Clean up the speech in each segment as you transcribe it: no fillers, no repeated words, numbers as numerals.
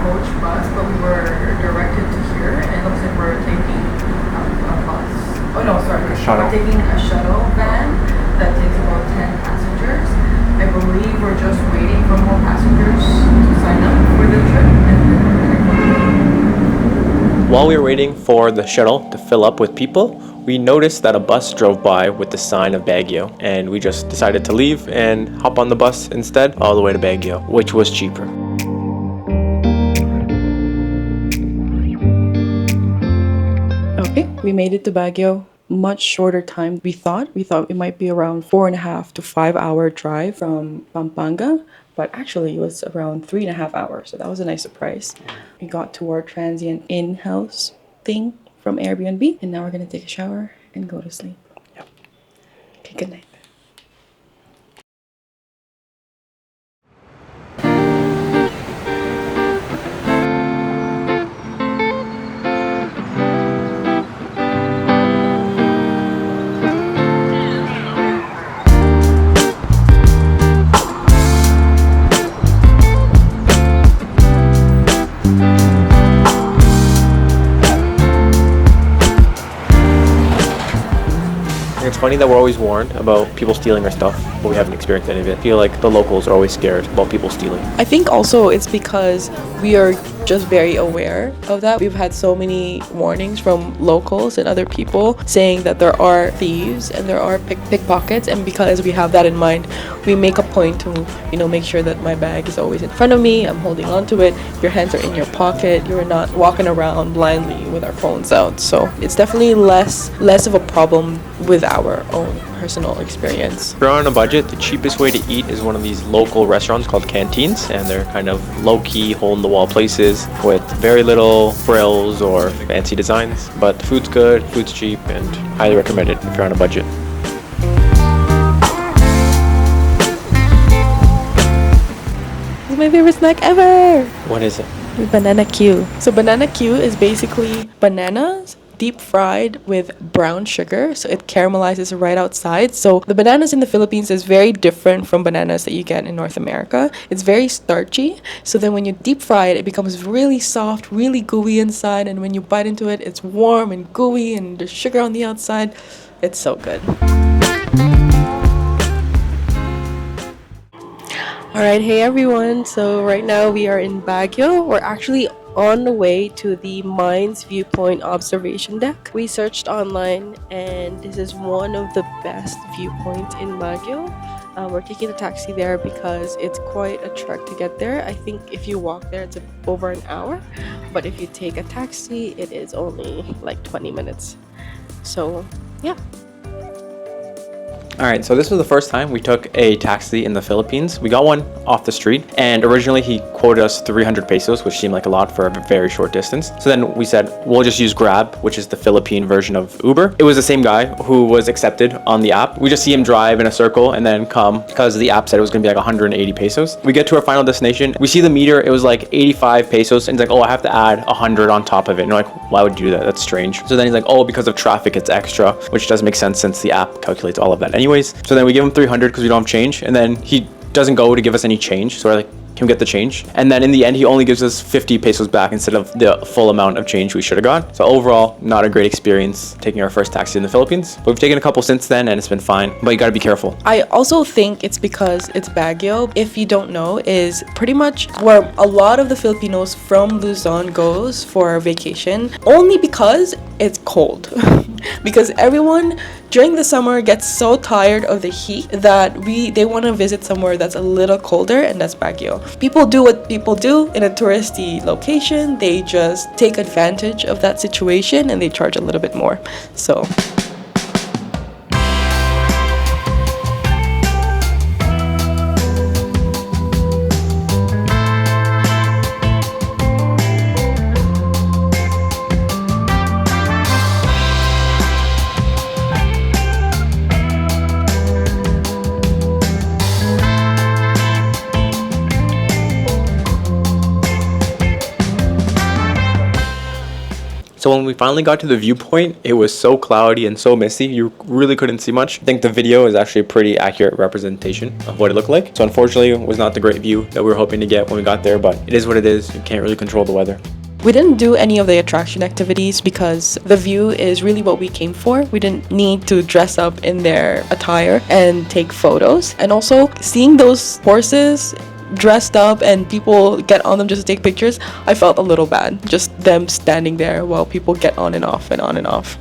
coach bus, but we were directed to here, and it looks like we're taking a bus. Oh no, sorry, we're taking a shuttle van that takes about 10 passengers. I believe we're just waiting for more passengers to sign up for the trip, and then we're gonna go. While we were waiting for the shuttle to fill up with people, we noticed that a bus drove by with the sign of Baguio, and we just decided to leave and hop on the bus instead all the way to Baguio, which was cheaper. Okay, we made it to Baguio. Much shorter time we thought. We thought it might be around 4.5 to 5 hour drive from Pampanga, but actually it was around 3.5 hours. So that was a nice surprise. We got to our transient in-house thing from Airbnb, and now we're gonna take a shower and go to sleep. Yep. Okay, good night. It's funny that we're always warned about people stealing our stuff, but we haven't experienced any of it. I feel like the locals are always scared about people stealing. I think also it's because we are just very aware of that. We've had so many warnings from locals and other people saying that there are thieves and there are pickpockets, and because we have that in mind, we make a point to, make sure that my bag is always in front of me. I'm holding on to it. Your hands are in your pocket. You're not walking around blindly with our phones out. So it's definitely less of a problem with our own personal experience. If you're on a budget, the cheapest way to eat is one of these local restaurants called canteens, and they're kind of low-key, hole-in-the-wall places with very little frills or fancy designs. But the food's good, food's cheap, and highly recommend it if you're on a budget. This is my favorite snack ever! What is it? Banana Q. So banana Q is basically bananas deep fried with brown sugar, so it caramelizes right outside. So the bananas in the Philippines is very different from bananas that you get in North America. It's very starchy, so then when you deep fry it, it becomes really soft, really gooey inside, and when you bite into it, it's warm and gooey and there's sugar on the outside. It's so good. Alright, hey everyone, so right now we are in Baguio. We're actually on the way to the Mines Viewpoint Observation Deck. We searched online and this is one of the best viewpoints in Baguio. We're taking a taxi there because it's quite a trek to get there. I think if you walk there, it's over an hour, but if you take a taxi, it is only like 20 minutes. So, yeah. Alright, so this was the first time we took a taxi in the Philippines. We got one off the street, and originally he quoted us 300 pesos, which seemed like a lot for a very short distance. So then we said, we'll just use Grab, which is the Philippine version of Uber. It was the same guy who was accepted on the app. We just see him drive in a circle and then come, because the app said it was going to be like 180 pesos. We get to our final destination. We see the meter, it was like 85 pesos, and he's like, oh, I have to add 100 on top of it. And we're like, why would you do that? That's strange. So then he's like, oh, because of traffic, it's extra, which doesn't make sense since the app calculates all of that anyways. So then we give him 300 because we don't have change, and then he doesn't go to give us any change. So we're like, can we get the change? And then in the end, he only gives us 50 pesos back instead of the full amount of change we should have got. So overall, not a great experience taking our first taxi in the Philippines. But we've taken a couple since then and it's been fine, but you gotta be careful. I also think it's because it's Baguio. If you don't know, is pretty much where a lot of the Filipinos from Luzon goes for vacation, only because it's cold. Because everyone during the summer gets so tired of the heat that they want to visit somewhere that's a little colder, and that's Baguio. People do what people do in a touristy location. They just take advantage of that situation and they charge a little bit more. So So when we finally got to the viewpoint, it was so cloudy and so misty, you really couldn't see much. I think the video is actually a pretty accurate representation of what it looked like. So unfortunately, it was not the great view that we were hoping to get when we got there, but it is what it is. You can't really control the weather. We didn't do any of the attraction activities because the view is really what we came for. We didn't need to dress up in their attire and take photos. And also, seeing those horses dressed up and people get on them just to take pictures, I felt a little bad. Just them standing there while people get on and off and on and off.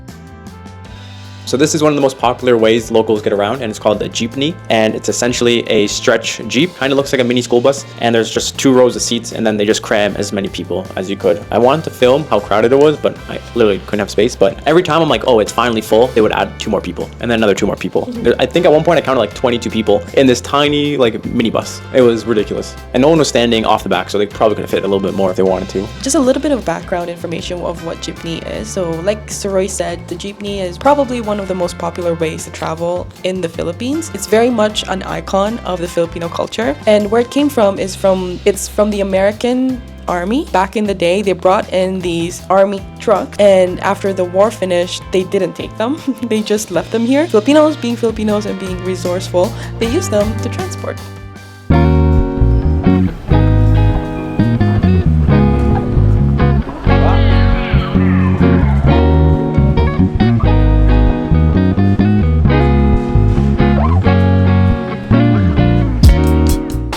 So this is one of the most popular ways locals get around, and it's called the jeepney, and it's essentially a stretch jeep. Kind of looks like a mini school bus, and there's just 2 rows of seats, and then they just cram as many people as you could. I wanted to film how crowded it was, but I literally couldn't have space. But every time I'm like, oh, it's finally full, they would add 2 more people, and then another 2 more people. I think at one point I counted like 22 people in this tiny like minibus. It was ridiculous, and no one was standing off the back, so they probably could have fit a little bit more if they wanted to. Just a little bit of background information of what jeepney is. So like Suroy said, the jeepney is probably one of the most popular ways to travel in the Philippines. It's very much an icon of the Filipino culture, and where it came from is from the American Army. Back in the day, they brought in these army trucks, and after the war finished, they didn't take them. They just left them here. Filipinos, being Filipinos and being resourceful, they used them to transport.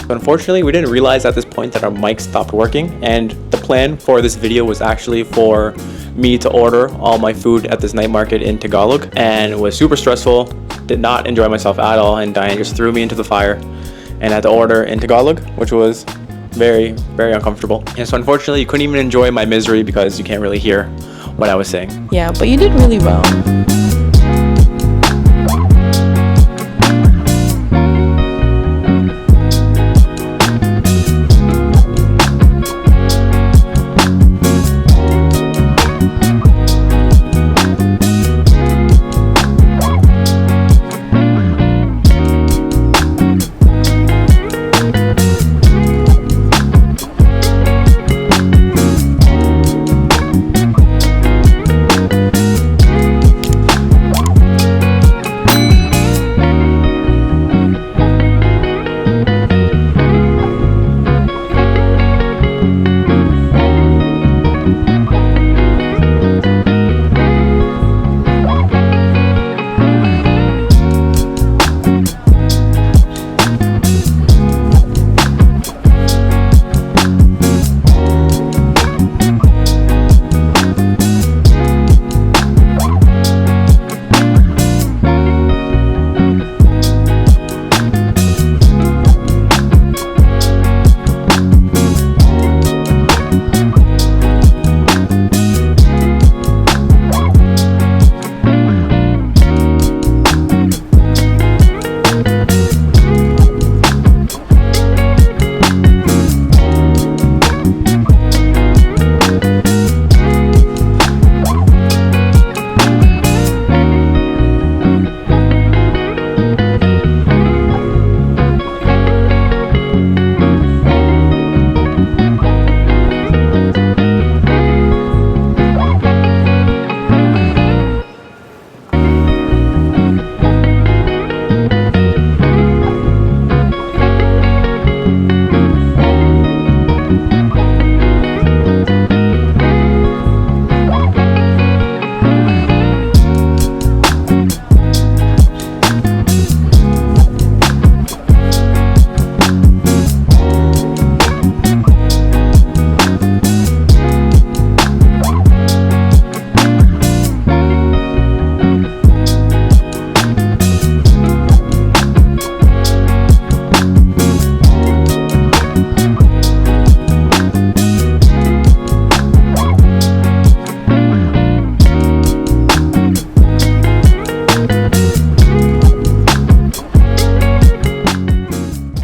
Unfortunately, we didn't realize at this point that our mic stopped working, and the plan for this video was actually for me to order all my food at this night market in Tagalog, and it was super stressful. Did not enjoy myself at all, and Dianne just threw me into the fire and had to order in Tagalog, which was very, very uncomfortable. And so unfortunately, you couldn't even enjoy my misery because you can't really hear what I was saying. Yeah, but you did really well.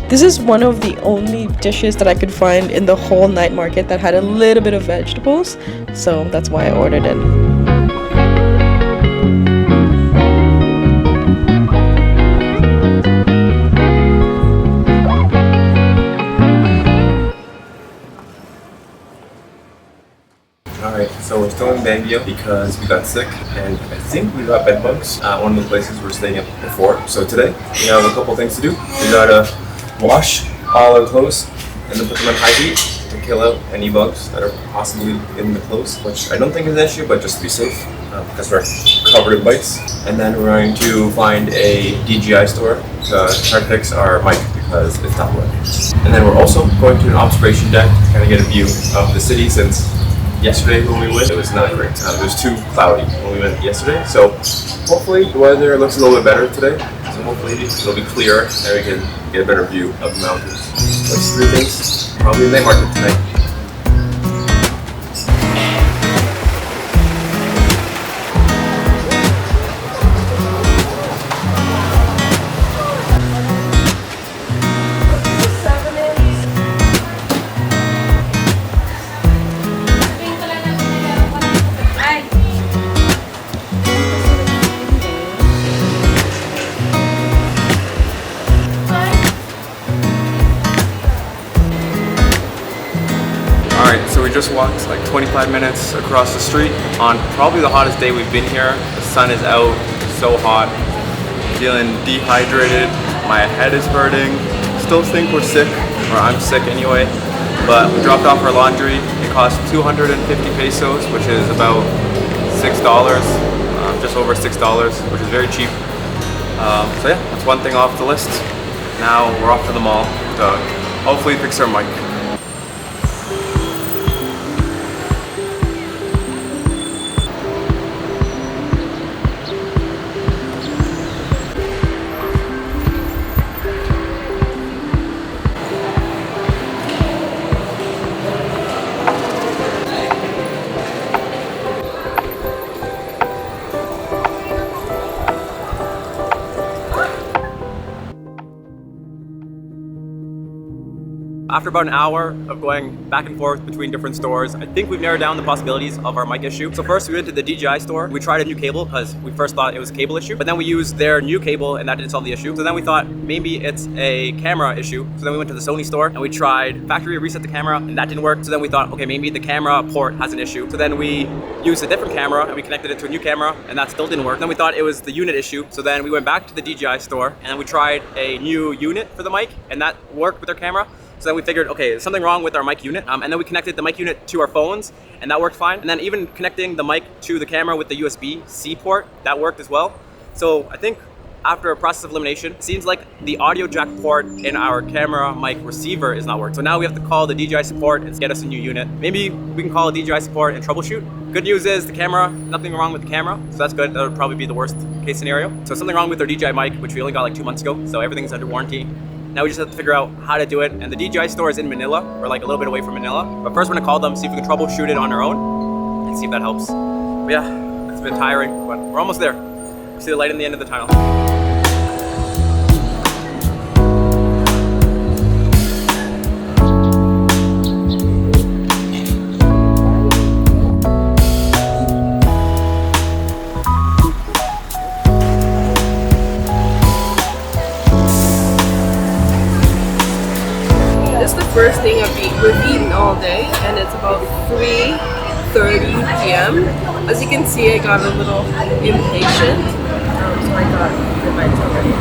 This is one of the only dishes that I could find in the whole night market that had a little bit of vegetables, so that's why I ordered it. Alright, so we're still still in Baguio because we got sick and I think we got bed bugs at one of the places we're staying at before. So today we have a couple things to do. We gotta wash all our clothes and then put them in high heat to kill out any bugs that are possibly in the clothes, which I don't think is an issue, but just to be safe because we're covered in bites. And then we're going to find a DJI store to try to fix our mic because it's not working. And then we're also going to an observation deck to kind of get a view of the city since yesterday when we went, it was not great. It was too cloudy when we went yesterday. So hopefully the weather looks a little bit better today. So hopefully it'll be clearer and we can get a better view of the mountains. Those three things, probably night market tonight. So we just walked like 25 minutes across the street on probably the hottest day we've been here. The sun is out, so hot, feeling dehydrated, my head is hurting. Still think we're sick, or I'm sick anyway, but we dropped off our laundry. It cost 250 pesos, which is about $6, just over $6, which is very cheap. So yeah, that's one thing off the list. Now we're off to the mall to hopefully fix our mic. After about an hour of going back and forth between different stores, I think we've narrowed down the possibilities of our mic issue. So first we went to the DJI store. We tried a new cable because we first thought it was a cable issue, but then we used their new cable and that didn't solve the issue. So then we thought maybe it's a camera issue. So then we went to the Sony store and we tried factory reset the camera and that didn't work. So then we thought, okay, maybe the camera port has an issue. So then we used a different camera and we connected it to a new camera and that still didn't work. Then we thought it was the unit issue. So then we went back to the DJI store and then we tried a new unit for the mic and that worked with our camera. So then we figured, okay, there's something wrong with our mic unit. And then we connected the mic unit to our phones and that worked fine. And then even connecting the mic to the camera with the USB-C port, that worked as well. So I think after a process of elimination, it seems like the audio jack port in our camera mic receiver is not working. So now we have to call the DJI support and get us a new unit. Maybe we can call a DJI support and troubleshoot. Good news is the camera, nothing wrong with the camera. So that's good. That would probably be the worst case scenario. So something wrong with our DJI mic, which we only got like 2 months ago. So everything's under warranty. Now we just have to figure out how to do it. And the DJI store is in Manila, or like a little bit away from Manila. But first we're gonna call them, see if we can troubleshoot it on our own and see if that helps. But yeah, it's been tiring, but we're almost there. We see the light in the end of the tunnel. First thing we've eaten all day, and it's about 3:30 p.m. As you can see, I got a little impatient, so I got the bites already.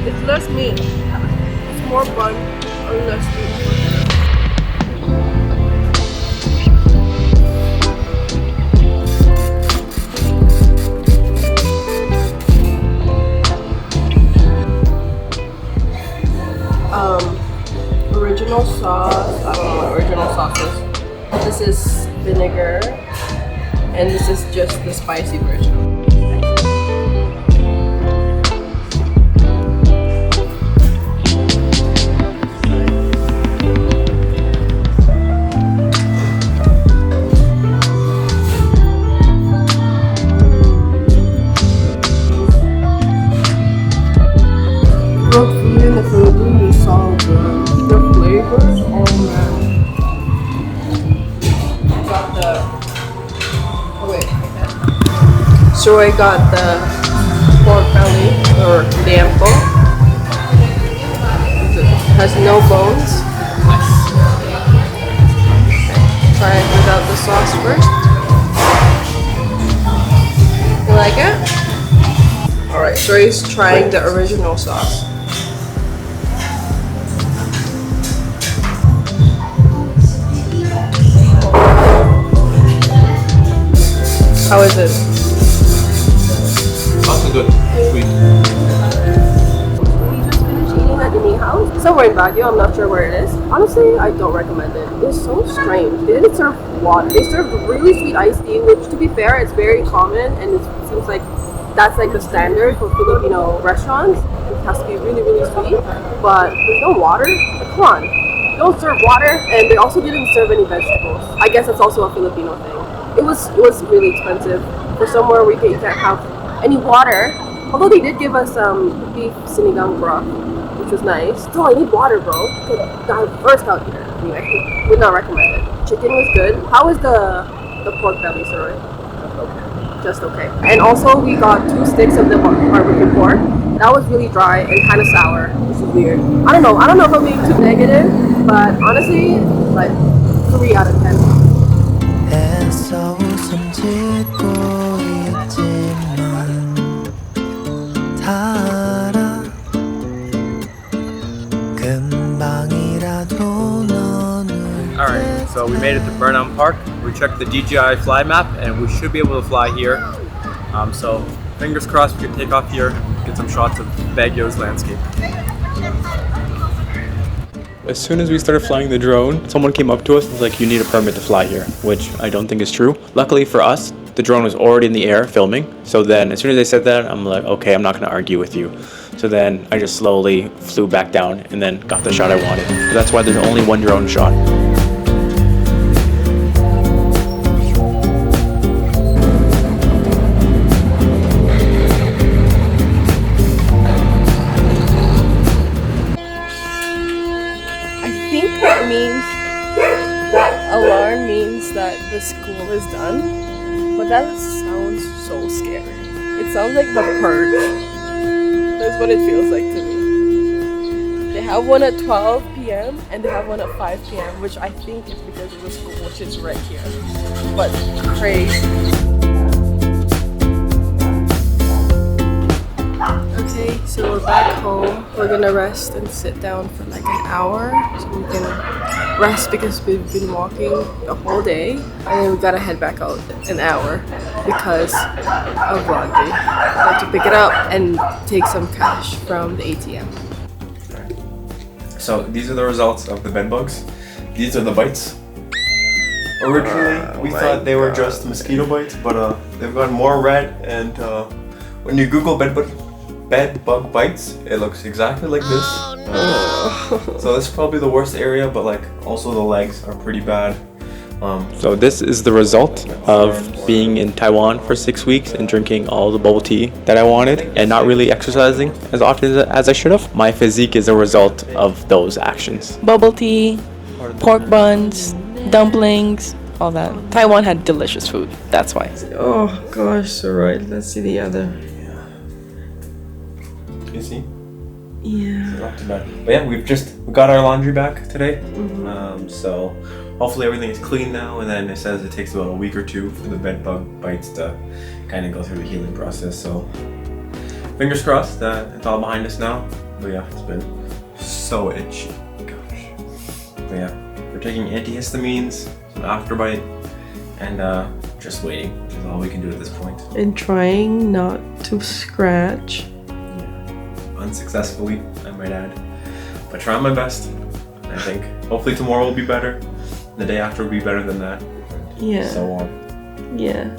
It's less meat. It's more bun or less meat. Original sauce, I don't know what original sauce is. This is vinegar, and this is just the spicy version. Food in the Philippines is so good. The flavors, oh man. Got the, oh wait, okay. So I got the pork belly, or dampo. It has no bones. sauce first. You like it? Alright, so he's trying the original sauce. How is it? Also good. Sweet. We just finished eating at the house. Somewhere in Baguio, I'm not sure where it is. Honestly, I don't recommend it. It's so strange. They didn't serve water. They served really sweet iced tea, which to be fair, it's very common and it seems like that's like the standard for Filipino restaurants. It has to be really, really sweet. But there's no water? Come on. They don't serve water and they also didn't serve any vegetables. I guess that's also a Filipino thing. It was really expensive for somewhere where you can't have any water. Although they did give us beef sinigang broth, which was nice. Still, I need water, bro. Could die first out here. Anyway, would not recommend it. Chicken was good. How was the pork belly, sorry? Just okay. And also, we got 2 sticks of the barbecue pork. That was really dry and kind of sour, which is weird. I don't know if I'm being too negative, but honestly, like 3 out of 10. 애써 웃음 짓고 있지만 다 알아 금방이라도 너는 Alright, so we made it to Burnham Park. We checked the DJI fly map and we should be able to fly here. So fingers crossed we can take off here, get some shots of Baguio's landscape. As soon as we started flying the drone, someone came up to us and was like, you need a permit to fly here, which I don't think is true. Luckily for us, the drone was already in the air filming. So then as soon as they said that, I'm like, okay, I'm not gonna argue with you. So then I just slowly flew back down and then got the shot I wanted. So that's why there's only one drone shot. That alarm means that the school is done, but that sounds so scary. It sounds like the purge. That's what it feels like to me. They have one at 12 p.m. and they have one at 5 p.m., which I think is because of the school, which is right here. But crazy. Okay, so we're back home. We're gonna rest and sit down for like an hour so we can rest because we've been walking the whole day, and then we gotta head back out an hour because of laundry. I have to pick it up and take some cash from the ATM. So these are the results of the BEDBUGS. These are the bites. Originally, we thought they were just mosquito bites, but they've gotten more red, and when you Google bedbug bites, it looks exactly like this. So this is probably the worst area, but like also the legs are pretty bad. So this is the result of being in Taiwan for 6 weeks and drinking all the bubble tea that I wanted and not really exercising as often as I should have. My physique is a result of those actions. Bubble tea, pork buns, dumplings, all that. Taiwan had delicious food. That's why. Oh gosh, alright, let's see the other. You see? Yeah. It's not too bad. But yeah, we got our laundry back today. So hopefully everything is clean now, and then it says it takes about a week or 2 for the bedbug bites to kind of go through the healing process. So fingers crossed that it's all behind us now. But yeah, it's been so itchy. Gosh. But yeah, we're taking antihistamines, some afterbite, and just waiting, which is all we can do at this point. And trying not to scratch. Unsuccessfully, I might add, but trying my best. I think hopefully tomorrow will be better, the day after will be better than that, Yeah. so on. Yeah.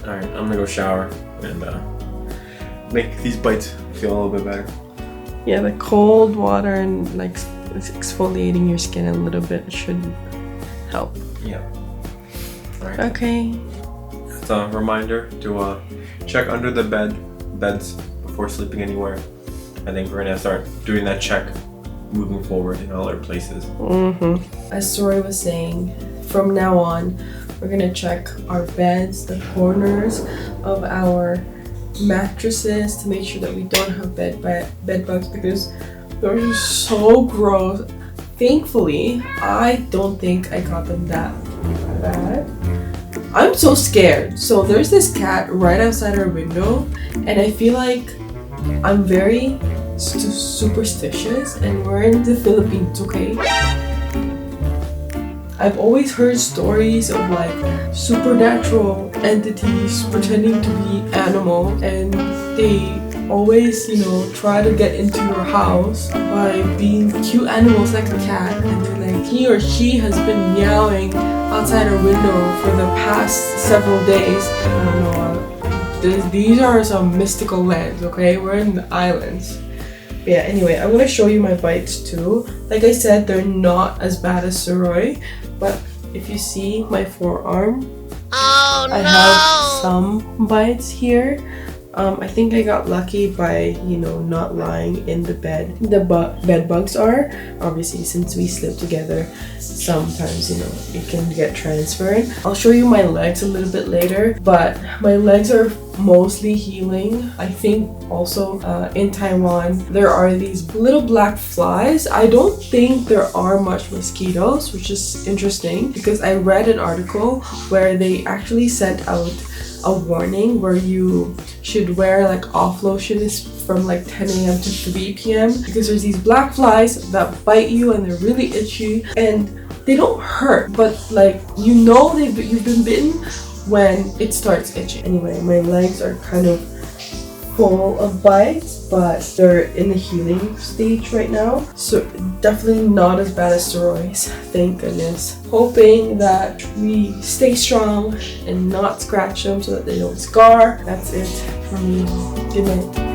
All right, I'm gonna go shower and make these bites feel a little bit better. Yeah, the cold water and like exfoliating your skin a little bit should help. Yeah. All right. Okay. It's a reminder to check under the beds before sleeping anywhere. I think we're gonna start doing that check moving forward in all our places. As Soroy was saying, from now on, we're gonna check our beds, the corners of our mattresses to make sure that we don't have bed bugs because they're so gross. I thankfully, I don't think I got them that bad. I'm so scared. So there's this cat right outside our window, and I feel like I'm very superstitious, and we're in the Philippines, okay? I've always heard stories of like supernatural entities pretending to be animal, and they always, try to get into your house by being cute animals like a cat, and then like he or she has been meowing outside our window for the past several days. I don't know. These are some mystical lands, okay? We're in the islands. But yeah, anyway, I'm gonna show you my bites too. Like I said, they're not as bad as Suroy, but if you see my forearm, I have some bites here. I think I got lucky by, not lying in the bed. The bed bugs are, obviously, since we sleep together, sometimes, it can get transferred. I'll show you my legs a little bit later, but my legs are mostly healing. I think also in Taiwan, there are these little black flies. I don't think there are much mosquitoes, which is interesting because I read an article where they actually sent out a warning where you should wear like off lotion from like 10 a.m. to 3 p.m. because there's these black flies that bite you and they're really itchy and they don't hurt, but like you've been bitten when it starts itching. Anyway, my legs are kind of full of bites, but they're in the healing stage right now, so definitely not as bad as Suroy's, thank goodness. Hoping that we stay strong and not scratch them so that they don't scar. That's it for me. Good night.